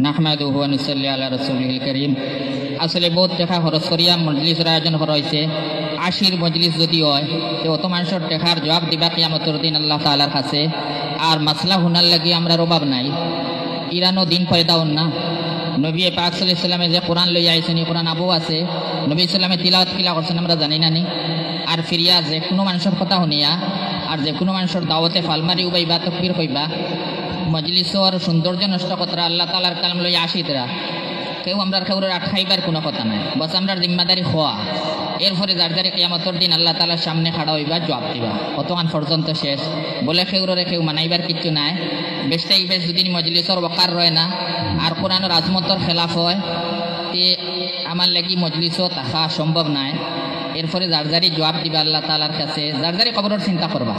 নাহমাদুহু ওয়া নুসাল্লি আলা রাসূলিল কারীম। আসলে বহুত টাকা খরচ করিয়া মজলিসের আয়োজন করা হয়েছে। আশির মজলিস যদি হয় তো অত মানুষের টাকার জবাব দিবা কিয়ামতের দিন আল্লাহ তাআলার কাছে। আর মাসলা হুনার লাগি আমরা অভাব নাই, ইরানও দিন পয়দা হন না। নবী পাক সাল্লাল্লাহু আলাইহি ওয়াসাল্লামে যে কোরআন লইয়া আইছেন, এই কোরআন আবু আছে, নবী সাল্লামে তিলাওয়াত কিলা করছেন আমরা জানি না নি। আর ফিরিয়া যে কোনো মানুষের কথা শুনিয়া আর যে কোনো মানুষের দাওয়াতে ফালমারি উবাইবা তকবীর কইবা, মজলিসর সৌন্দর্য নষ্ট কতরা আল্লাহ তাআলার কালাম লইয়া আসিতরা কেউ আমরা কেউরে আটকাইবার কোনো কথা নাই। বস আমরা জিম্মাদারি হওয়া, এরপরে যার যারে কিয়ামতের দিন আল্লাহ তাআলার সামনে খাড়া হইবা, জবাব দিবা। কতক্ষণ পর্যন্ত শেষ বলে কেউরে কেউ মানাইবার কিচ্ছু নাই। বেশটাই বেশ যদি মজলিসর ওকার রয় না আর কোরআনের আজমতর খেলাফ হয় তে আমার লাগি মজলিসও থাকা সম্ভব নাই। এরপরে যার যারি জবাব দিবা আল্লাহ তাআলার কাছে, যার যারি কবরের চিন্তা করবা।